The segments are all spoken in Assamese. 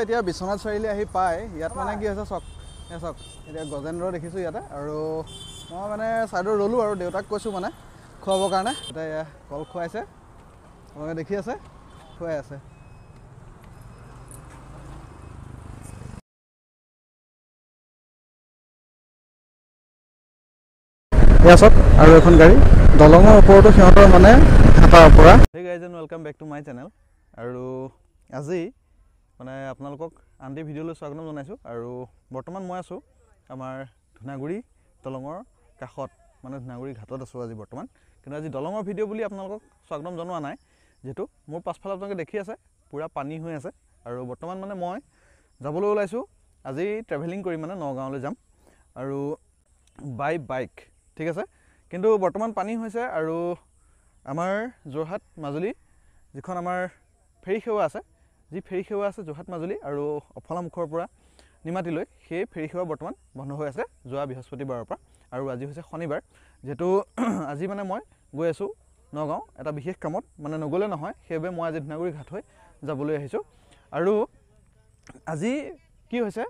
এতিয়া বিশ্বনাথ চাৰিআলি আহি পাই ইয়াত মানে কি হৈছে চক চক এতিয়া গজেন্দ্ৰ দেখিছোঁ ইয়াতে আৰু মই মানে ছাইডত ৰ'লোঁ আৰু দেউতাক কৈছোঁ মানে খুৱাবৰ কাৰণে এতিয়া এয়া কল খুৱাইছে আপোনালোকে দেখি আছে খুৱাই আছে এয়া চক আৰু এখন গাড়ী দলঙৰ ওপৰতো সিহঁতৰ মানে হাতাৰ পৰা hey guys and welcome back to my channel আৰু আজি মানে আপোনালোকক আনটি ভিডিঅ'লৈ স্বাগতম জনাইছোঁ আৰু বৰ্তমান মই আছোঁ আমাৰ ধূনাগুৰি দলঙৰ কাষত মানে ধূনাগুৰি ঘাটত আছোঁ আজি বৰ্তমান কিন্তু আজি দলঙৰ ভিডিঅ' বুলি আপোনালোকক স্বাগতম জনোৱা নাই যেহেতু মোৰ পাছফালে আপোনালোকে দেখি আছে পূৰা পানী হৈ আছে আৰু বৰ্তমান মানে মই যাবলৈ ওলাইছোঁ আজি ট্ৰেভেলিং কৰি মানে নগাঁৱলৈ যাম আৰু বাই বাইক ঠিক আছে কিন্তু বৰ্তমান পানী হৈছে আৰু আমাৰ যোৰহাট মাজুলী যিখন আমাৰ ফেৰী সেৱা আছে যি ফেৰী সেৱা আছে যোৰহাট মাজুলী আৰু অফলামুখৰ পৰা নিমাতীলৈ সেই ফেৰী সেৱা বৰ্তমান বন্ধ হৈ আছে যোৱা বৃহস্পতিবাৰৰ পৰা আৰু আজি হৈছে শনিবাৰ যেহেতু আজি মানে মই গৈ আছোঁ নগাঁও এটা বিশেষ কামত মানে নগ'লে নহয় সেইবাবে মই আজি ধূনাগুৰি ঘাট হৈ যাবলৈ আহিছোঁ আৰু আজি কি হৈছে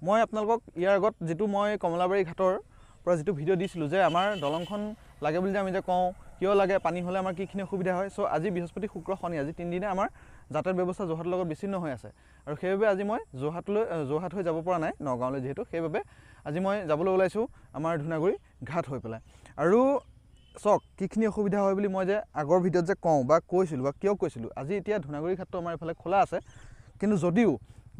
মই আপোনালোকক ইয়াৰ আগত যিটো মই কমলাবাৰী ঘাটৰ পৰা যিটো ভিডিঅ' দিছিলোঁ যে আমাৰ দলংখন লাগে বুলি যে আমি যে কওঁ কিয় লাগে পানী হ'লে আমাৰ কিখিনি অসুবিধা হয় চ' আজি বৃহস্পতি শুক্ৰ শনি আজি 3 দিনে আমাৰ যাতায়াত ব্যৱস্থা যোৰহাটৰ লগত বিচ্ছিন্ন হৈ আছে আৰু সেইবাবে আজি মই যোৰহাট হৈ যাব পৰা নাই নগাঁৱলৈ যিহেতু সেইবাবে আজি মই যাবলৈ ওলাইছোঁ আমাৰ ধূনাগুৰি ঘাট হৈ পেলাই আৰু চক কিখিনি অসুবিধা হয় বুলি মই যে আগৰ ভিডিঅ'ত যে কওঁ বা কৈছিলোঁ বা কিয় কৈছিলোঁ আজি এতিয়া ধূনাগুৰি ঘাটটো আমাৰ এইফালে খোলা আছে কিন্তু যদিও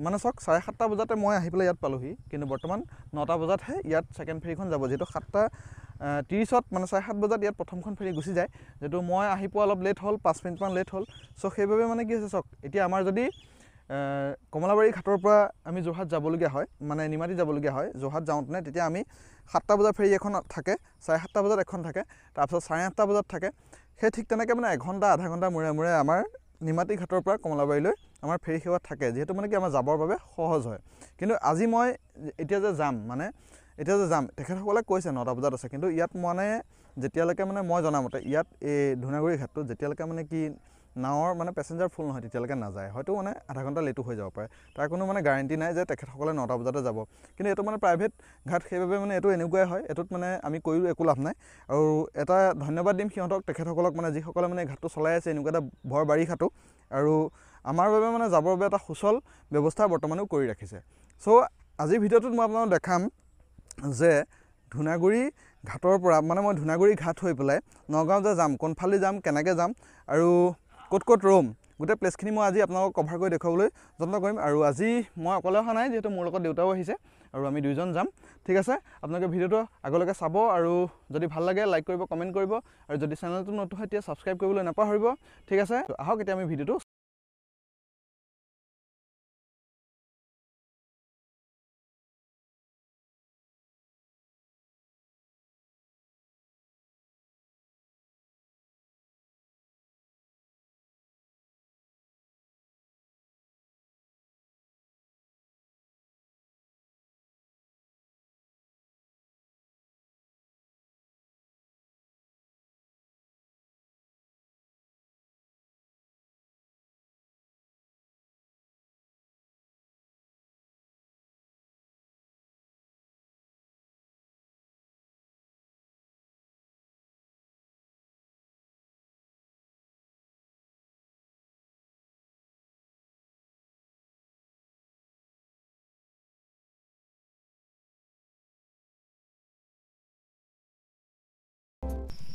মানে চক 7:30 বজাতে মই আহি পেলাই ইয়াত পালোহি কিন্তু বৰ্তমান 9টা বজাতহে ইয়াত ছেকেণ্ড ফেৰীখন যাব যেহেতু 7:30 মানে 7:30 বজাত ইয়াত প্ৰথমখন ফেৰী গুচি যায় যেহেতু মই আহি পোৱা অলপ লেট হ'ল 5 মিনিটমান লেট হ'ল চ' সেইবাবে মানে কি হৈছে চক এতিয়া আমাৰ যদি কমলাবাৰী ঘাটৰ পৰা আমি যোৰহাট যাবলগীয়া হয় মানে নিমাতী যাবলগীয়া হয় যোৰহাট যাওঁতে তেতিয়া আমি 7টা বজাত ফেৰী এখন থাকে 7:30 বজাত এখন থাকে তাৰপিছত 8:30 বজাত থাকে সেই ঠিক তেনেকৈ মানে এঘণ্টা আধা ঘণ্টা মূৰে মূৰে আমাৰ নিমাতী ঘাটৰ পৰা কমলাবাৰীলৈ আমাৰ ফেৰী সেৱা থাকে যিহেতু মানে কি আমাৰ যাবৰ বাবে সহজ হয় কিন্তু আজি মই এতিয়া যে যাম তেখেতসকলে কৈছে 9টা বজাত আছে কিন্তু ইয়াত মানে যেতিয়ালৈকে মানে মই জনামতে ইয়াত এই ধূনাগুৰি ঘাটটো যেতিয়ালৈকে মানে কি নাৱৰ মানে পেছেঞ্জাৰ ফুল নহয় তেতিয়ালৈকে নাযায় হয়তো মানে আধা ঘণ্টা লেটো হৈ যাব পাৰে তাৰ কোনো মানে গ্যাৰাণ্টি নাই যে তেখেতসকলে 9টা বজাতে যাব কিন্তু এইটো মানে প্ৰাইভেট ঘাট সেইবাবে মানে এইটো এনেকুৱাই হয় এইটোত মানে আমি কৰিও একো লাভ নাই আৰু এটা ধন্যবাদ দিম সিহঁতক তেখেতসকলক মানে যিসকলে মানে ঘাটটো চলাই আছে এনেকুৱা এটা ভৰ বাৰিষাটো আৰু আমাৰ বাবে মানে যাবৰ বাবে এটা সুচল ব্যৱস্থা বৰ্তমানেও কৰি ৰাখিছে চ' আজিৰ ভিডিঅ'টোত মই আপোনালোকক দেখাম যে ধূনাগুৰি ঘাটৰ পৰা মানে মই ধূনাগুৰি ঘাট হৈ পেলাই নগাঁও যে যাম কোনফালে যাম কেনেকৈ যাম আৰু ক'ত ক'ত ৰ'ম গোটেই প্লেচখিনি মই আজি আপোনালোকক কভাৰ কৰি দেখুৱাবলৈ যত্ন কৰিম আৰু আজি মই অকলে অহা নাই যিহেতু মোৰ লগত দেউতাও আহিছে আৰু আমি দুইজন যাম ঠিক আছে আপোনালোকে ভিডিঅ'টো আগলৈকে চাব আৰু যদি ভাল লাগে লাইক কৰিব কমেণ্ট কৰিব আৰু যদি চেনেলটো নতুন হয় তেতিয়া ছাবস্ক্ৰাইব কৰিবলৈ নাপাহৰিব ঠিক আছে আহক এতিয়া আমি ভিডিঅ'টো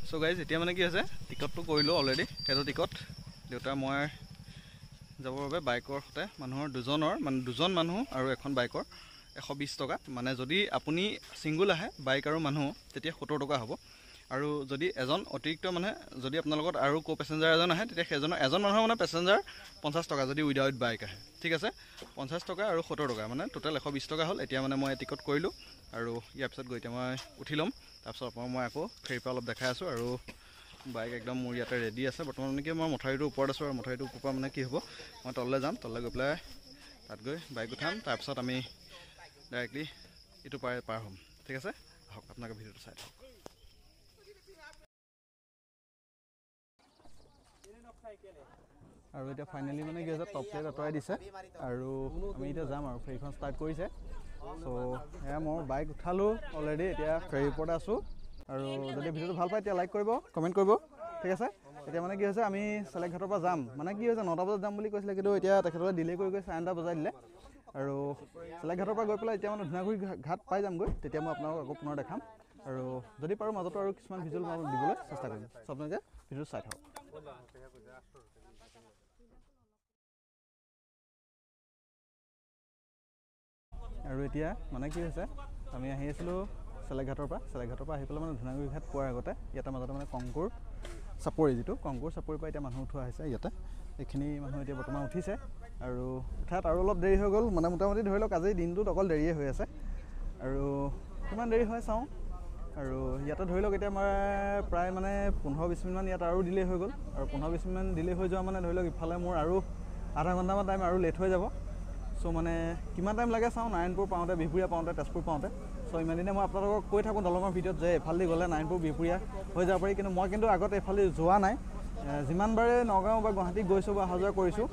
চ' গাইজ এতিয়া মানে কি হৈছে টিকটটো কৰিলোঁ অলৰেডি সেইটো টিকট দেউতা মই যাবৰ বাবে বাইকৰ সৈতে মানুহৰ দুজন মানুহ আৰু এখন বাইকৰ 120 টকা মানে যদি আপুনি ছিংগুল আহে বাইক আৰু মানুহ তেতিয়া 70 টকা হ'ব আৰু যদি এজন অতিৰিক্ত মানে যদি আপোনাৰ লগত আৰু কো পেছেঞ্জাৰ এজন আহে তেতিয়া এজন মানুহৰ মানে পেছেঞ্জাৰ 50 টকা যদি উইদাউট বাইক আহে ঠিক আছে 50 টকা আৰু 70 টকা মানে টোটেল 120 টকা হ'ল এতিয়া মানে মই টিকট কৰিলোঁ আৰু ইয়াৰ পিছত গৈ এতিয়া মই উঠি ল'ম তাৰপিছত আপোনাক মই আকৌ ফেৰীৰ পৰা অলপ দেখাই আছোঁ আৰু বাইক একদম মোৰ ইয়াতে ৰেডি আছে বৰ্তমান মানে কি মই মথাউৰিটোৰ ওপৰত আছোঁ আৰু মথাউৰিটোৰ ওপৰৰ পৰা মানে কি হ'ব মই তললৈ যাম তললৈ গৈ পেলাই তাত গৈ বাইক উঠাম তাৰপিছত আমি ডাইৰেক্টলি এইটো পাৰ হ'ম ঠিক আছে আহক আপোনালোকে ভিডিঅ'টো চাই থাকক আৰু এতিয়া ফাইনেলি মানে কি হৈছে টপ প্লেট আঁতৰাই দিছে আৰু আমি এতিয়া যাম আৰু ফেৰীখন ষ্টাৰ্ট কৰিছে চ' এয়া মই বাইক উঠালোঁ অলৰেডি এতিয়া ফেৰীৰ ওপৰতে আছোঁ আৰু যদি ভিডিঅ'টো ভাল পায় এতিয়া লাইক কৰিব কমেণ্ট কৰিব ঠিক আছে এতিয়া মানে কি হৈছে আমি চেলেক ঘাটৰ পৰা যাম মানে কি হৈছে 9টা বজাত যাম বুলি কৈছিলে কিন্তু এতিয়া তেখেতসকলে ডিলে কৰি 9টা বজাই দিলে আৰু চেলেক ঘাটৰ পৰা গৈ পেলাই এতিয়া মানে ধুনীয়াগুৰি ঘাট পাই যামগৈ তেতিয়া মই আপোনালোকক আকৌ পুনৰ দেখাম আৰু যদি পাৰোঁ মাজতো আৰু কিছুমান ভিজুৱেল মই দিবলৈ চেষ্টা কৰিম চ' আপোনালোকে ভিডিঅ'টো চাই থাকক আৰু এতিয়া মানে কি হৈছে আমি আহি আছিলোঁ চেলেক ঘাটৰ পৰা আহি পেলাই মানে ধুনীয়াগুৰি ঘাট পোৱাৰ আগতে ইয়াতে মাজতে মানে কংকুৰ চাপৰি যিটো কংকুৰ চাপৰিৰ পৰা এতিয়া মানুহ উঠোৱা হৈছে ইয়াতে এইখিনি মানুহ এতিয়া বৰ্তমান উঠিছে আৰু উঠাত আৰু অলপ দেৰি হৈ গ'ল মানে মোটামুটি ধৰি লওক আজি দিনটোত অকল দেৰিয়ে হৈ আছে আৰু কিমান দেৰি হয় চাওঁ আৰু ইয়াতে ধৰি লওক এতিয়া আমাৰ প্ৰায় মানে 15-20 মিনিটমান ইয়াত আৰু ডিলে হৈ গ'ল আৰু 15-20 মিনিটমান ডিলে হৈ যোৱা মানে ধৰি লওক ইফালে মোৰ আৰু আধা ঘণ্টামান টাইম আৰু লেট হৈ যাব চ' মানে কিমান টাইম লাগে চাওঁ নাৰায়ণপুৰ পাওঁতে বিহপুৰীয়া পাওঁতে তেজপুৰ পাওঁতে চ' ইমান দিনে মই আপোনালোকক কৈ থাকোঁ দলঙৰ ভিডিঅ'ত যে এইফালেদি গ'লে নাৰায়ণপুৰ বিহপুৰীয়া হৈ যাব পাৰি কিন্তু মই কিন্তু আগতে এইফালে যোৱা নাই যিমানবাৰে নগাঁও বা গুৱাহাটী গৈছোঁ বা অহা যোৱা কৰিছোঁ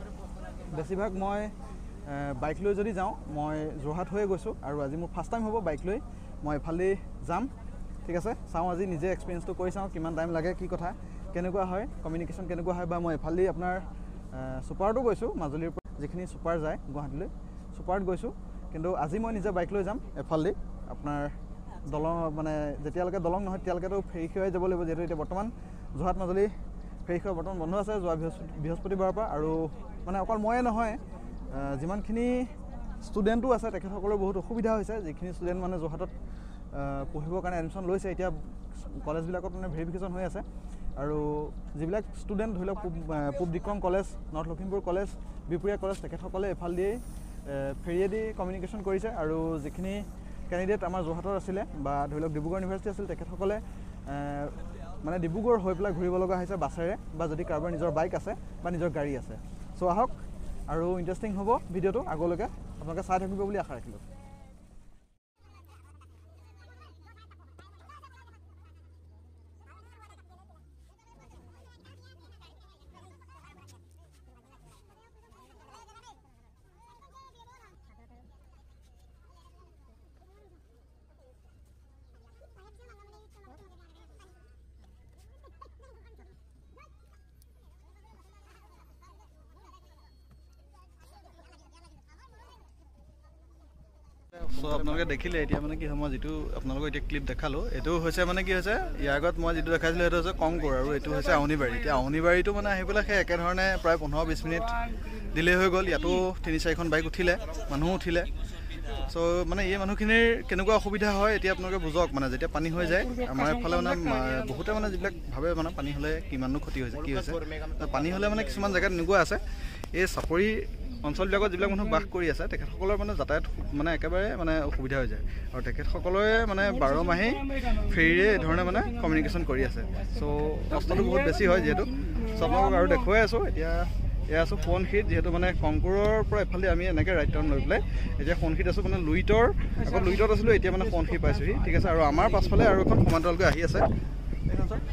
বেছিভাগ মই বাইক লৈ যদি যাওঁ মই যোৰহাট হৈয়ে গৈছোঁ আৰু আজি মোৰ ফাৰ্ষ্ট টাইম হ'ব বাইক লৈ মই এইফালেদি যাম ঠিক আছে চাওঁ আজি নিজে এক্সপিৰিয়েঞ্চটো কৰি চাওঁ কিমান টাইম লাগে কি কথা কেনেকুৱা হয় কমিউনিকেশ্যন কেনেকুৱা হয় বা মই এইফালেদি আপোনাৰ ছুপাৰতো গৈছোঁ মাজুলীৰ পৰা যিখিনি ছুপাৰ যায় গুৱাহাটীলৈ ছুপাৰত গৈছোঁ কিন্তু আজি মই নিজে বাইক লৈ যাম এফালেদি আপোনাৰ দলং মানে যেতিয়ালৈকে দলং নহয় তেতিয়ালৈকেতো ফেৰী সেৱাই যাব লাগিব যিহেতু এতিয়া বৰ্তমান যোৰহাট মাজুলী ফেৰী সেৱা বৰ্তমান বন্ধ আছে যোৱা বৃহস্পতিবাৰৰ পৰা আৰু মানে অকল ময়ে নহয় যিমানখিনি ষ্টুডেণ্টো আছে তেখেতসকলৰ বহুত অসুবিধা হৈছে যিখিনি ষ্টুডেণ্ট মানে যোৰহাটত পঢ়িবৰ কাৰণে এডমিশ্যন লৈছে এতিয়া কলেজবিলাকত মানে ভেৰিফিকেশ্যন হৈ আছে আৰু যিবিলাক ষ্টুডেণ্ট ধৰি লওক পূব দিক্ৰম college north Lakhimpur college Bihpuria college তেখেতসকলে এফালেদিয়েই ফেৰীয়েদি কমিউনিকেশ্যন কৰিছে আৰু যিখিনি কেণ্ডিডেট আমাৰ যোৰহাটৰ আছিলে বা ধৰি লওক ডিব্ৰুগড় ইউনিভাৰ্চিটি আছিল তেখেতসকলে মানে ডিব্ৰুগড় হৈ পেলাই ঘূৰিব লগা হৈছে বাছেৰে বা যদি কাৰোবাৰ নিজৰ বাইক আছে বা নিজৰ গাড়ী আছে চ' আহক আৰু ইণ্টাৰেষ্টিং হ'ব ভিডিঅ'টো আগলৈকে আপোনালোকে চাই থাকিব বুলি আশা ৰাখিলোঁ চ' আপোনালোকে দেখিলে এতিয়া মানে কি হয় মই যিটো আপোনালোকক এতিয়া ক্লিপ দেখালোঁ এইটো হৈছে মানে কি হৈছে ইয়াৰ আগত মই যিটো দেখাইছিলোঁ সেইটো হৈছে কংকুৰ আৰু এইটো হৈছে আউনীবাৰী এতিয়া আউনীবাৰীটো মানে আহি পেলাই সেই একেধৰণে প্ৰায় 15-20 মিনিট ডিলে হৈ গ'ল ইয়াতো 3-4খন বাইক উঠিলে মানুহো উঠিলে চ' মানে এই মানুহখিনিৰ কেনেকুৱা অসুবিধা হয় এতিয়া আপোনালোকে বুজক মানে যেতিয়া পানী হৈ যায় আমাৰ এইফালে মানে বহুতে মানে যিবিলাক ভাবে মানে পানী হ'লে কিমাননো ক্ষতি হৈছে কি হৈছে পানী হ'লে মানে কিছুমান জেগাত এনেকুৱা আছে এই চাপৰি অঞ্চলবিলাকত যিবিলাক মানুহ বাস কৰি আছে তেখেতসকলৰ মানে যাতায়াত মানে একেবাৰে মানে অসুবিধা হৈ যায় আৰু তেখেতসকলে মানে 12 মাহেই ফেৰীৰে ধৰণে মানে কমিউনিকেশ্যন কৰি আছে চ' কষ্টটো বহুত বেছি হয় যিহেতু চ' আপোনালোকক আৰু দেখুৱাই আছোঁ এতিয়া এয়া আছোঁ সোৱণশিৰিত যিহেতু মানে কংকুৰৰ পৰা এফালে আমি এনেকৈ ৰাইট টাৰ্ণ লৈ পেলাই এতিয়া সোৱণশিৰিত আছোঁ মানে লুইটৰ আগত লুইটত আছিলোঁ এতিয়া মানে সোৱণশিৰি পাইছোঁহি ঠিক আছে আৰু আমাৰ পাছফালে আৰু এখন সমান্তৰালকৈ আহি আছে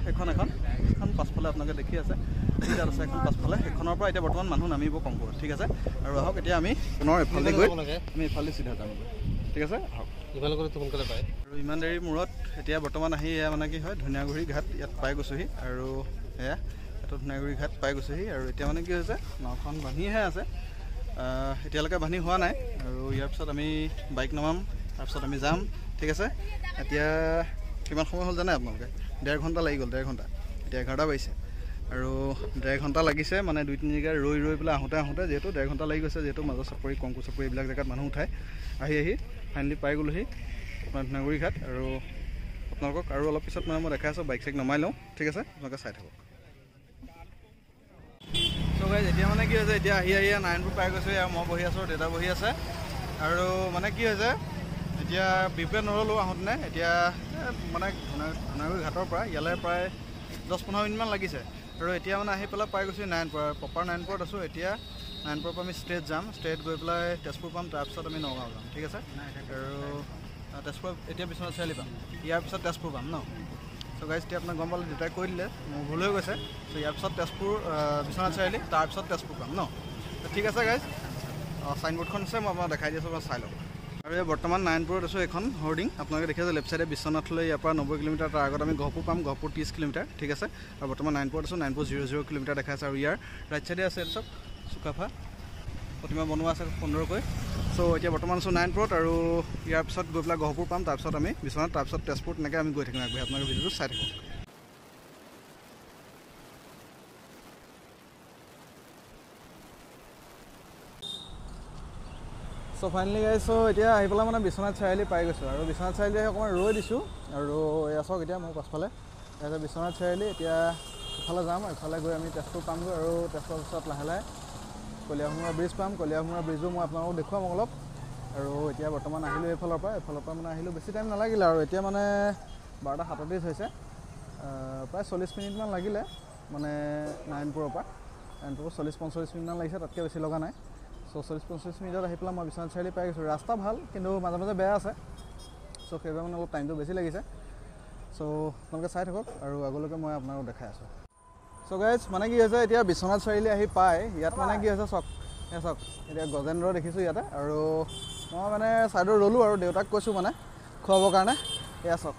সেইখন পাছফালে আপোনালোকে দেখি আছে তাত আছে এখন পাছফালে সেইখনৰ পৰা এতিয়া বৰ্তমান মানুহ নামিব কংকুৰত ঠিক আছে আৰু আহক এতিয়া আমি পুনৰ এইফালে গৈ আমি এইফালে চিধা যাম ঠিক আছে আহক ইফালে গ'লে সোনকালে পায় আৰু ইমান দেৰিৰ মূৰত এতিয়া বৰ্তমান আহি এয়া মানে কি হয় ধুনীয়াগুৰি ঘাট ইয়াত পাই গৈছোঁহি আৰু এয়া ইয়াতো ধুনীয়াগুৰি ঘাট পাই গৈছোঁহি আৰু এতিয়া মানে কি হৈছে নাওখন বান্ধিহে আছে এতিয়ালৈকে বান্ধি হোৱা নাই আৰু ইয়াৰ পিছত আমি বাইক নমাম তাৰপিছত আমি যাম ঠিক আছে এতিয়া কিমান সময় হ'ল জানে আপোনালোকে 1.5 ঘণ্টা লাগি গ'ল 1.5 ঘণ্টা এতিয়া 11টা বাজিছে আৰু 1.5 ঘণ্টা লাগিছে মানে 2-3 জেগাত ৰৈ পেলাই আহোঁতে যিহেতু 1.5 ঘণ্টা লাগি গৈছে যিহেতু মাজৰ চাপৰি কংকু চাপৰি এইবিলাক জেগাত মানুহ উঠাই আহি ফাইনেলি পাই গ'লোহি আপোনাৰ ধুনীয়াগুৰি ঘাট আৰু আপোনালোকক আৰু অলপ পিছত মানে মই দেখাই আছোঁ বাইক চাইক নমাই লওঁ ঠিক আছে আপোনালোকে চাই থাকক চ' গাইজ এতিয়া মানে কি হৈছে এতিয়া আহি নাৰায়ণপুৰ পাই গৈছোঁ আৰু মই বহি আছোঁ দেউতা বহি আছে আৰু মানে কি হৈছে এতিয়া বিপেড নৰলোঁ আহোঁতেনে এতিয়া মানে ধুনীয়াগুৰি ঘাটৰ পৰা ইয়ালৈ প্ৰায় 10-15 মিনিটমান লাগিছে আৰু এতিয়া মানে আহি পেলাই পাই গৈছোঁ নাৰায়ণপুৰ প্ৰপাৰ নাৰায়ণপুৰত আছোঁ এতিয়া নাৰায়ণপুৰৰ পৰা আমি ষ্ট্ৰেইট যাম ষ্ট্ৰেইট গৈ পেলাই তেজপুৰ পাম তাৰপিছত আমি নগাঁও যাম ঠিক আছে আৰু তেজপুৰ এতিয়া বিশ্বনাথ চাৰিআলি পাম ইয়াৰ পিছত তেজপুৰ পাম ন সো গাইজ এতিয়া আপোনাক গম পালে দেউতাই কৈ দিলে মোৰ ভুল হৈ গৈছে। চ' ইয়াৰ পিছত তেজপুৰ বিশ্বনাথ চাৰিআলি, তাৰপিছত তেজপুৰ পাম ন। ঠিক আছে গাইজ, চাইনবোৰ্ডখন আছে, মই আপোনাক দেখাই দি আছোঁ, চাই লওক। আৰু এই বৰ্তমান নাৰায়ণপুৰত আছোঁ, এখন হৰ্ডিং আপোনালোকে দেখি আছে লেফ্ট চাইডে বিশ্বনাথলৈ ইয়াৰ পৰা 90 কিলোমিটাৰ, তাৰ আগত আমি গহপুৰ পাম, গহপুৰ 30 কিলোমিটাৰ। ঠিক আছে, আৰু বৰ্তমান নাৰায়ণপুৰত আছোঁ, নাৰায়ণপুৰ 0 কিলোমিটাৰ দেখাই আছে। আৰু ইয়াৰ ৰাইট চাইডে আছে চব চুকাফা প্ৰতিমা বনোৱা আছে সুন্দৰকৈ। চ' এতিয়া বৰ্তমান আছোঁ নাৰায়ণপুৰত, আৰু ইয়াৰ পিছত গৈ পেলাই গহপুৰ পাম, তাৰপিছত আমি বিশ্বনাথ, তাৰপিছত তেজপুৰ, তেনেকৈ আমি গৈ থাকিম আগবাঢ়ি। আপোনালোকে ভিডিঅ'টো চাই থাকক। চ' ফাইনেলি গাইজ, চ' এতিয়া আহি পেলাই মানে বিশ্বনাথ চাৰিআলি পাই গৈছোঁ, আৰু বিশ্বনাথ চাৰিআলি অকণমান ৰৈ দিছোঁ। আৰু এয়া চাওক এতিয়া মোৰ পাছফালে এতিয়া বিশ্বনাথ চাৰিআলি, এতিয়া ইফালে যাম, ইফালে গৈ আমি তেজপুৰ পামগৈ, আৰু তেজপুৰৰ পিছত লাহে লাহে কলীয়াভোমোৰা ব্ৰিজ পাম। কলীয়াভোমোৰা ব্ৰিজো মই আপোনালোকক দেখুৱাম অলপ। আৰু এতিয়া বৰ্তমান আহিলোঁ এইফালৰ পৰা মানে আহিলোঁ, বেছি টাইম নালাগিলে, আৰু এতিয়া মানে 12:37 হৈছে, প্ৰায় 40 মিনিটমান লাগিলে মানে নাৰায়ণপুৰৰ পৰা 40-45 মিনিটমান লাগিছে, তাতকৈ বেছি লগা নাই। চ' 40-45 মিনিটত আহি পেলাই মই বিশ্বনাথ চাৰিআলি পাই গৈছোঁ। ৰাস্তা ভাল, কিন্তু মাজে মাজে বেয়া আছে, চ' সেইবাবে মানে অলপ টাইমটো বেছি লাগিছে। চ' আপোনালোকে চাই থাকক, আৰু আগলৈকে মই আপোনালোকক দেখাই আছোঁ। চ' গাইজ মানে কি হৈছে, এতিয়া বিশ্বনাথ চাৰিআলি আহি পাই ইয়াত মানে কি হৈছে চাওক, চাওক এতিয়া গজেন্দ্ৰ দেখিছোঁ ইয়াতে, আৰু মই মানে ছাইডত ৰ'লোঁ, আৰু দেউতাক কৈছোঁ মানে খুৱাবৰ কাৰণে। এয়া চাওক,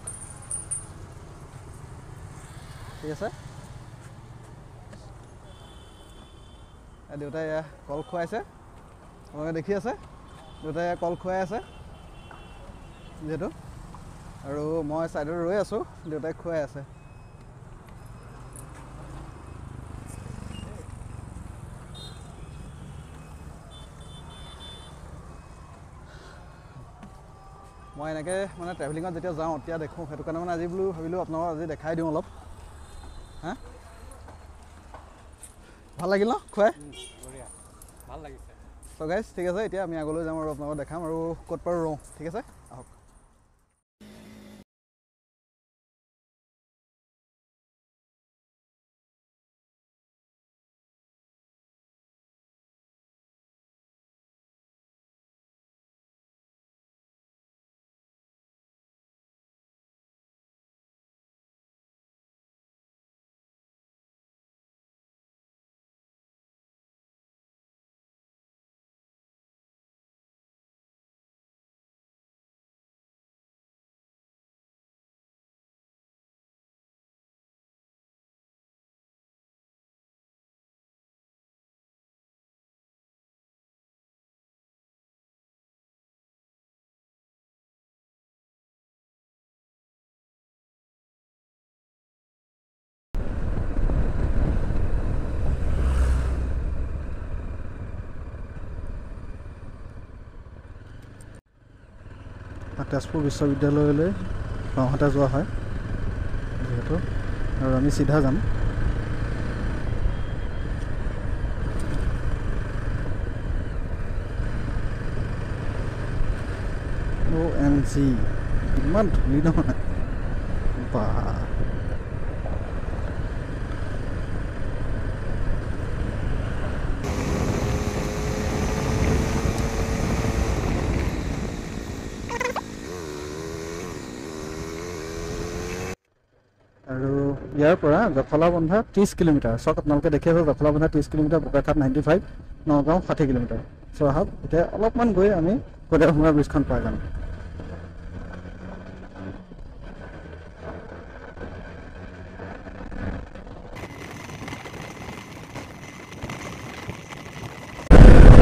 ঠিক আছে, দেউতাই এয়া কল খুৱাইছে, আপোনালোকে দেখি আছে, দেউতাই কল খুৱাই আছে যিহেতু, আৰু মই ছাইডত ৰৈ আছোঁ, দেউতাই খুৱাই আছে। মই এনেকৈ মানে ট্ৰেভেলিঙত যেতিয়া যাওঁ তেতিয়া দেখোঁ, সেইটো কাৰণে মানে আজি বোলো ভাবিলোঁ আপোনালোকক আজি দেখাই দিওঁ অলপ। হা, ভাল লাগিল ন খুৱাই? ভাল লাগিছে। চ' গাইজ ঠিক আছে, এতিয়া আমি আগলৈ যাম, আৰু আপোনালোকক দেখাম আৰু ক'ত পাৰোঁ ৰওঁ। ঠিক আছে, আহক। তেজপুৰ বিশ্ববিদ্যালয়লৈ বাওঁহাতে যোৱা হয় যিহেতু, আৰু আমি চিধা যাম। OMG, ইমান ধূলি নহয় বা। আৰু ইয়াৰ পৰা জখলাবন্ধা 30 কিলোমিটাৰ। চাওক আপোনালোকে দেখি আছে, জখলাবন্ধা 30 কিলোমিটাৰ, বোকাখাট 95, নগাঁও 60 কিলোমিটাৰ। চ' আহক এতিয়া অলপমান গৈ আমি কলীয়াভোমোৰা ব্ৰিজখন পাই যাম।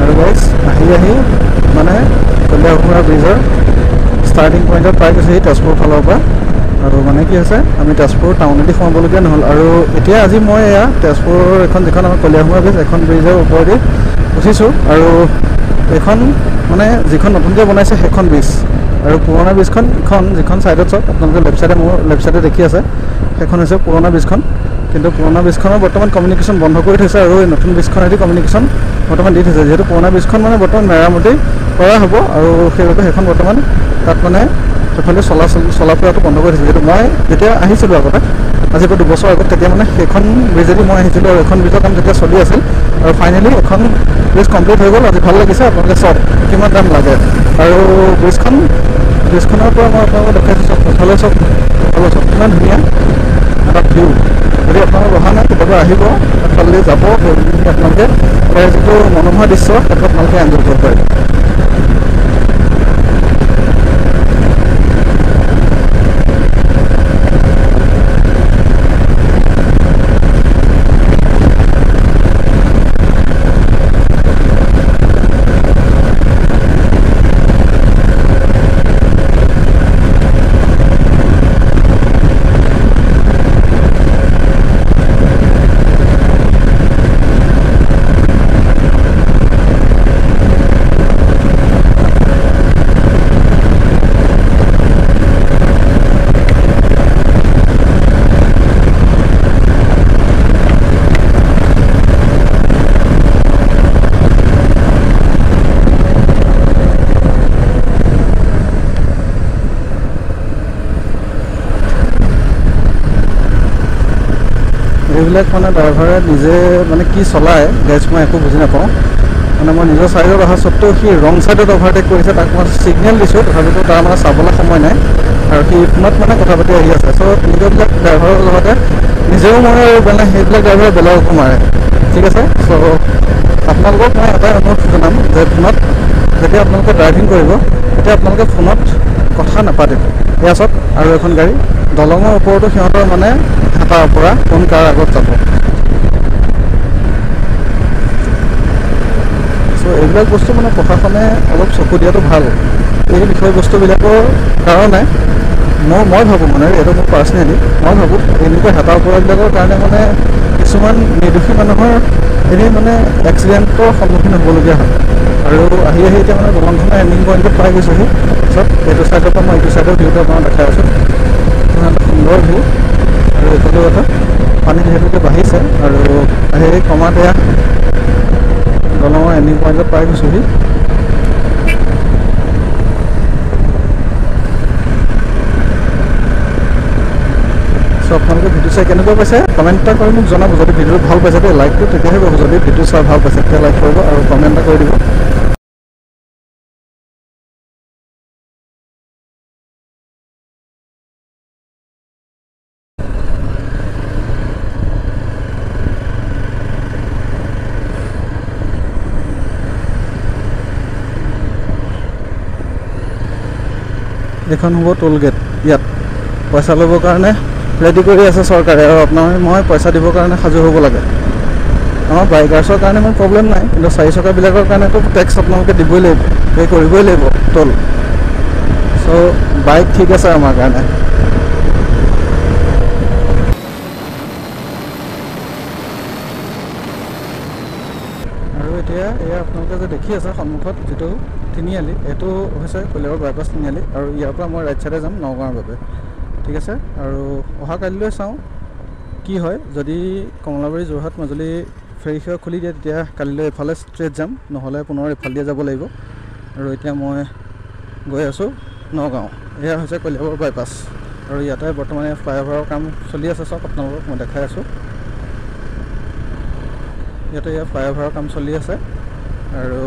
আৰু গাইজ আহি মানে কলীয়াভোমোৰা ব্ৰিজৰ ষ্টাৰ্টিং পইণ্টত পাই গৈছেহি তেজপুৰ ফালৰ পৰা। আৰু মানে কি হৈছে, আমি তেজপুৰ টাউনেদি সোমাবলগীয়া নহ'ল, আৰু এতিয়া আজি মই এয়া তেজপুৰৰ এখন যিখন আমাৰ কলীয়াভোমোৰা ব্ৰিজ, এখন ব্ৰিজৰ ওপৰেদি উঠিছোঁ। আৰু এইখন মানে যিখন নতুনকৈ বনাইছে সেইখন ব্ৰিজ, আৰু পুৰণা ব্ৰিজখন ইখন যিখন ছাইডত চাওক আপোনালোকে লেফ্ট চাইডে, মোৰ লেফ্ট চাইডে দেখি আছে, সেইখন হৈছে পুৰণা ব্ৰিজখন। কিন্তু পুৰণা ব্ৰিজখনৰ বৰ্তমান কমিউনিকেশ্যন বন্ধ কৰি থৈছে, আৰু এই নতুন ব্ৰিজখনেদি কমিউনিকেশ্যন বৰ্তমান দি থৈছে, যিহেতু পুৰণা ব্ৰিজখন মানে বৰ্তমান মেৰামতি কৰা হ'ব, আৰু সেইবাবে সেইখন বৰ্তমান তাত মানে সেইফালে চলা ফুৰাটো বন্ধ কৰি থৈছে। যিহেতু মই যেতিয়া আহিছিলোঁ আগতে, আজি পৰা 2 বছৰ আগত, তেতিয়া মানে সেইখন ব্ৰিজেদি মই আহিছিলোঁ, আৰু এখন ব্ৰিজৰ কাম তেতিয়া চলি আছিল, আৰু ফাইনেলি এখন ব্ৰিজ কমপ্লিট হৈ গ'ল। আজি ভাল লাগিছে, আপোনালোকে চাওক কিমান টাইম লাগে। আৰু ব্ৰিজখনৰ পৰা মই আপোনালোকক দেখাইছোঁ, চাওক সেইফালে চাওক, চাব চব কিমান ধুনীয়া এটা ভিউ। যদি আপোনালোক অহা নাই কেতিয়াবা আহিব, এফালে যাব, আপোনালোকে যিটো মনোমোহা দৃশ্য সেইটো আপোনালোকে এনজয় কৰিব পাৰিব। এইবিলাক মানে ড্ৰাইভাৰে নিজে মানে কি চলায় গাইজ মই একো বুজি নাপাওঁ। মানে মই নিজৰ ছাইডত অহা স্বত্তেও সি ৰং ছাইডত অভাৰটেক কৰিছে, তাক মই ছিগনেল দিছোঁ, তথাপিতো তাৰ মানে চাবলৈ সময় নাই আৰু সি ফোনত মানে কথা পাতি আহি আছে। চ' তেনেকুৱাবিলাক ড্ৰাইভাৰৰ লগতে নিজেও মই মানে সেইবিলাক ড্ৰাইভাৰে বেলেগকো মাৰে, ঠিক আছে। চ' আপোনালোকক মই এটাই অনুৰোধ জনাম যে ফোনত যেতিয়া আপোনালোকে ড্ৰাইভিং কৰিব তেতিয়া আপোনালোকে ফোনত কথা নাপাতিব। এয়া চাওক আৰু এখন গাড়ী দলঙৰ ওপৰতো সিহঁতৰ মানে হেতাৰ পৰা কোন কাৰ আগত যাব। চ' এইবিলাক বস্তু মানে প্ৰশাসনে অলপ চকু দিয়াটো ভাল। এই বিষয়বস্তুবিলাকৰ কাৰণে মই ভাবোঁ মানে এইটো মোৰ পাৰ্চনেলি মই ভাবোঁ এনেকুৱা হেতাৰ পৰাবিলাকৰ কাৰণে মানে কিছুমান নিৰ্দোষী মানুহৰ এনেই মানে এক্সিডেণ্টৰ সন্মুখীন হ'বলগীয়া হয়। আৰু আহি এতিয়া মানে দলংখনৰ এণ্ডিং পইণ্টত পাই গৈছোঁহি। পিছত এইটো ছাইডৰ পৰা মই এইটো ছাইডৰ ভিউটো আপোনাক দেখাই আছোঁ। এটা সুন্দৰ ভিউ আৰু এইফালেও এটা পানী যিহেতুকে বাঢ়িছে আৰু আহি কমাত এয়া দলঙৰ এণ্ডিং পইণ্টত পাই গৈছোঁহি। চ' আপোনালোকে ভিডিঅ' চাই কেনেকুৱা পাইছে কমেণ্ট এটা কৰি মোক জনাব। যদি ভিডিঅ'টো ভাল পাইছে তেতিয়া লাইকটো তেতিয়াহে কৰিব, যদি ভিডিঅ' চাই ভাল পাইছে তেতিয়া লাইক কৰিব আৰু কমেণ্ট এটা কৰি দিব। এইখন হ'ব টোল গেট। ইয়াত পইচা ল'বৰ কাৰণে ৰেডি কৰি আছে চৰকাৰে আৰু মই পইচা দিবৰ কাৰণে সাজু হ'ব লাগে। আমাৰ বাইকাৰ্ছৰ কাৰণে ইমান প্ৰব্লেম নাই, কিন্তু 4 চকাবিলাকৰ কাৰণেতো টেক্স আপোনালোকে দিবই লাগিব, পে' কৰিবই লাগিব টোল। চ' বাইক ঠিক আছে আমাৰ কাৰণে। আৰু এতিয়া এয়া আপোনালোকে যে দেখি আছে সন্মুখত যিটো তিনিআলি, এইটো হৈছে কলিয়াবৰ বাইপাছ তিনিআলি আৰু ইয়াৰ পৰা মই ৰাইট চাইডে যাম নগাঁৱৰ বাবে, ঠিক আছে। আৰু অহা কালিলৈ চাওঁ কি হয়। যদি কমলাবাৰী যোৰহাট মাজুলী ফেৰী সেৱা খুলি দিয়ে তেতিয়া কালিলৈ এইফালে ষ্ট্ৰেইট যাম, নহ'লে পুনৰ এইফালে যাব লাগিব। আৰু এতিয়া মই গৈ আছোঁ নগাঁও। এয়া হৈছে কলিয়াবৰ বাইপাছ আৰু ইয়াতে বৰ্তমানে ফ্লাইঅভাৰৰ কাম চলি আছে। চব আপোনালোকক মই দেখাই আছোঁ। ইয়াতে এয়া ফ্লাইঅভাৰৰ কাম চলি আছে আৰু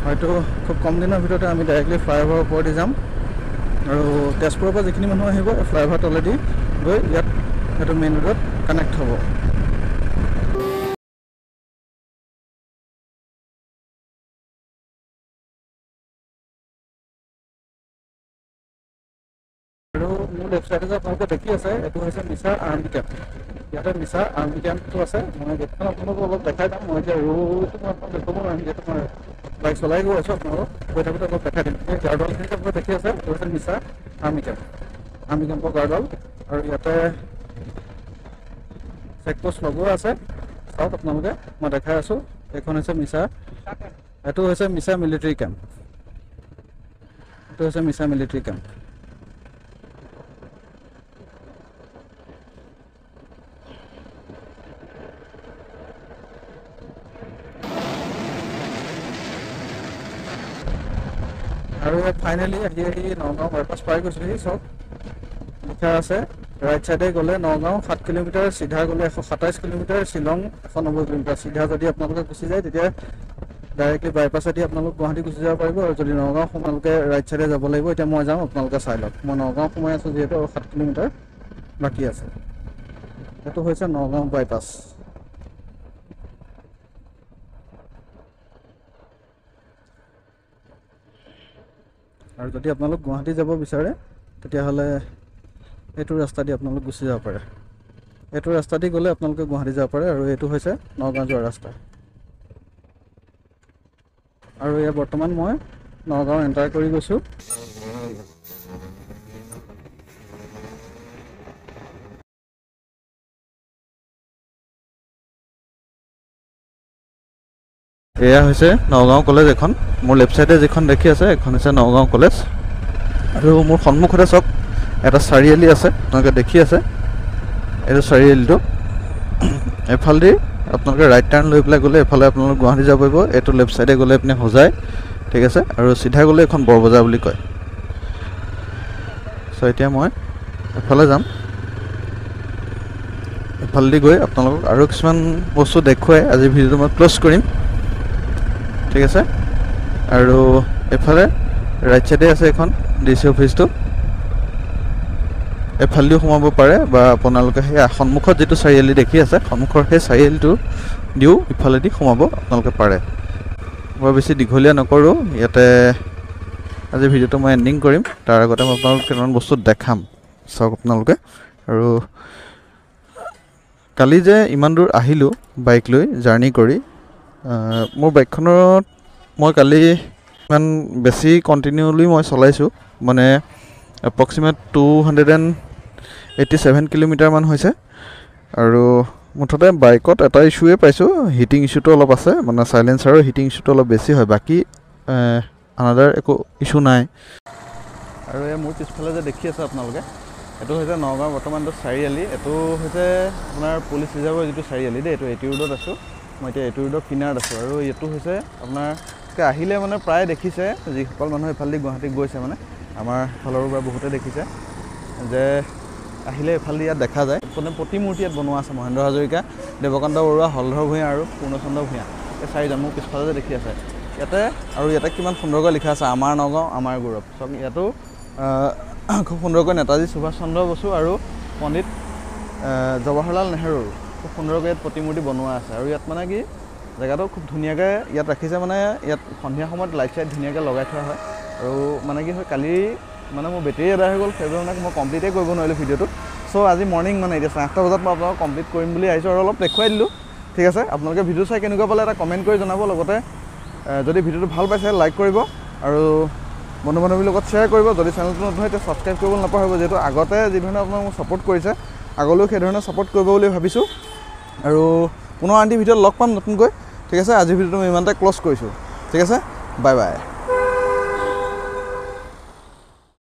হয়তো খুব কম দিনৰ ভিতৰতে আমি ডাইৰেক্টলি ফ্লাইঅভাৰৰ ওপৰেদি যাম। আৰু তেজপুৰৰ পৰা যিখিনি মানুহ আহিব এই ফ্লাইঅভাৰ তলেদি গৈ ইয়াত এইটো মেইন ৰোডত কানেক্ট হ'ব। আৰু মোৰ লেফ্ট চাইডে যে আপোনালোকে দেখি আছে এইটো হৈছে মিছাৰ আৰ্মি কেম্প। ইয়াতে মিছাৰ আৰ্মি কেম্পটো আছে। মই গেটখন আপোনালোকক অলপ দেখাই যাম। মই এতিয়া ৰোটো মই আপোনাক দেখুৱাব নোৱাৰিম, যিহেতু মই বাইক চলাই গৈ আছোঁ। আপোনালোকক গৈ থাকোঁতে অলপ দেখাই দিম। এই গাৰ্ডৱালখিনি আপোনালোকে দেখি আছে এইটো হৈছে মিছাৰ আৰ্মি কেম্প, আৰ্মি কেম্পৰ গাৰ্ডৱাল। আৰু ইয়াতে চেকপোষ্ট লগোৱা আছে, চাওক আপোনালোকে মই দেখাই আছোঁ। এইখন হৈছে মিছাৰ, এইটো হৈছে মিছাৰ মিলিটাৰী কেম্প, এইটো হৈছে মিছাৰ মিলিটাৰী কেম্প। আৰু ইয়াত ফাইনেলি আহি নগাঁও বাইপাছ পাই গৈছোঁহি। চব লিখা আছে ৰাইট চাইডে গ'লে নগাঁও 7 কিলোমিটাৰ, চিধা গ'লে 127 কিলোমিটাৰ, শ্বিলং 190 কিলোমিটাৰ। চিধা যদি আপোনালোকে গুচি যায় তেতিয়া ডাইৰেক্টলি বাইপাছেদি আপোনালোক গুৱাহাটী গুচি যাব পাৰিব। আৰু যদি নগাঁও আপোনালোকে ৰাইট চাইডে যাব লাগিব, এতিয়া মই যাম, আপোনালোকে চাই লওক। মই নগাঁও সোমাই আছোঁ যিহেতু, আৰু 7 কিলোমিটাৰ বাকী আছে। এইটো হৈছে নগাঁও বাইপাছ। আৰু যদি আপোনালোক গুৱাহাটী যাব বিচাৰে তেতিয়াহ'লে এইটো ৰাস্তা দি আপোনালোক গুচি যাব পাৰে। এইটো ৰাস্তা দি গ'লে আপোনালোকে গুৱাহাটী যাব পাৰে। আৰু এইটো হৈছে নগাঁও যোৱা ৰাস্তা। আৰু এয়া বৰ্তমান মই নগাঁও এণ্টাৰ কৰি গৈছোঁ। এয়া হৈছে নগাঁও কলেজ এখন। মোৰ লেফ্ট চাইডে যিখন দেখি আছে এখন হৈছে নগাঁও কলেজ। আৰু মোৰ সন্মুখতে চাওক এটা চাৰিআলি আছে, আপোনালোকে দেখি আছে। এইটো চাৰিআলিটো এফালেদি আপোনালোকে ৰাইট টাৰ্ণ লৈ পেলাই গ'লে এফালে আপোনালোক গুৱাহাটী যাব পাৰিব। এইটো লেফ্ট চাইডে গ'লে আপুনি হোজাই, ঠিক আছে। আৰু চিধা গ'লে এখন বৰবজাৰ বুলি কয়। চ' এতিয়া মই এফালে যাম। এফালেদি গৈ আপোনালোকক আৰু কিছুমান বস্তু দেখুৱাই আজিৰ ভিডিঅ'টো মই ক্ল'জ কৰিম, ঠিক আছে। আৰু এফালে ৰাইট চাইডে আছে এখন DC অফিচটো, এফালেদিও সোমাব পাৰে। বা আপোনালোকে সেই সন্মুখত যিটো চাৰিআলি দেখি আছে, সন্মুখৰ সেই চাৰিআলিটো দিও ইফালেদি সোমাব আপোনালোকে পাৰে। বৰ বেছি দীঘলীয়া নকৰোঁ, ইয়াতে আজি ভিডিঅ'টো মই এণ্ডিং কৰিম। তাৰ আগতে মই আপোনালোকক কেইটামান বস্তু দেখাম, চাওক আপোনালোকে। আৰু কালি যে ইমান দূৰ আহিলোঁ বাইক লৈ জাৰ্ণি কৰি, মোৰ বাইকখনত মই কালি ইমান বেছি কণ্টিনিউলি মই চলাইছোঁ, মানে এপ্ৰক্সিমেট 287 কিলোমিটাৰমান হৈছে। আৰু মুঠতে বাইকত এটা ইছ্যুৱে পাইছোঁ, হিটিং ইছ্যুটো অলপ আছে, মানে চাইলেঞ্চাৰৰ হিটিং ইছ্যুটো অলপ বেছি হয়। বাকী আনাদাৰ একো ইছ্যু নাই। আৰু এই মোৰ পিছফালে যে দেখি আছে আপোনালোকে, এইটো হৈছে নগাঁও বৰ্তমানটো চাৰিআলি। এইটো হৈছে আপোনাৰ পুলিচ ৰিজাৰ্ভৰ যিটো চাৰিআলি দেই। এইটো এটি ৰোডত আছোঁ মই এতিয়া, এটি ৰোডৰ কিনাৰত আছোঁ। আৰু এইটো হৈছে আপোনাৰ আহিলে মানে প্ৰায় দেখিছে, যিসকল মানুহ এইফালেদি গুৱাহাটীত গৈছে, মানে আমাৰ ফালৰ পৰা বহুতে দেখিছে যে আহিলে এইফালেদি ইয়াত দেখা যায়। মানে প্ৰতিমূৰ্তি ইয়াত বনোৱা আছে মহেন্দ্ৰ হাজৰিকা, দেৱকান্ত বৰুৱা, হলধৰ ভূঞা আৰু পূৰ্ণচন্দ্ৰ ভূঞা, এই চাৰিজন মোৰ পিছফালে যে দেখি আছে ইয়াতে। আৰু ইয়াতে কিমান সুন্দৰকৈ লিখা আছে, আমাৰ নগাঁও আমাৰ গৌৰৱ। চাওক ইয়াতো খুব সুন্দৰকৈ নেতাজী সুভাষ চন্দ্ৰ বসু আৰু পণ্ডিত জৱাহৰলাল নেহৰুৰ খুব সুন্দৰকৈ ইয়াত প্ৰতিমূৰ্তি বনোৱা আছে। আৰু ইয়াত মানে কি জেগাটো খুব ধুনীয়াকৈ ইয়াত ৰাখিছে, মানে ইয়াত সন্ধিয়া সময়ত লাইট চাইট ধুনীয়াকৈ লগাই থোৱা হয়। আৰু মানে কি হয়, কালি মানে মোৰ বেটেৰী এদাই হৈ গ'ল, সেইবাবে মানে মই কমপ্লিটেই কৰিব নোৱাৰিলোঁ ভিডিঅ'টো। চ' আজি মৰ্ণিং মানে এতিয়া 8টা বজাত মই আপোনালোকক কমপ্লিট কৰিম বুলি আহিছোঁ, আৰু অলপ দেখুৱাই দিলোঁ, ঠিক আছে। আপোনালোকে ভিডিঅ' চাই কেনেকুৱা পালে এটা কমেণ্ট কৰি জনাব। লগতে যদি ভিডিঅ'টো ভাল পাইছে লাইক কৰিব, আৰু বন্ধু বান্ধৱীৰ লগত শ্বেয়াৰ কৰিব। যদি চেনেলটো নতুন হয় তেতিয়া ছাবস্ক্ৰাইব কৰিবলৈ নাপাহৰিব, যিহেতু আগতে যিধৰণে আপোনালোকে মোক ছাপোৰ্ট কৰিছে আগলৈও সেইধৰণে ছাপোৰ্ট কৰিব বুলি ভাবিছোঁ। আৰু পুনৰ আনটি ভিডিঅ'ত লগ পাম নতুনকৈ, ঠিক আছে। আজিৰ ভিডিঅ'টো মই ইমানতে ক্ল'জ কৰিছোঁ, ঠিক আছে। Bye bye.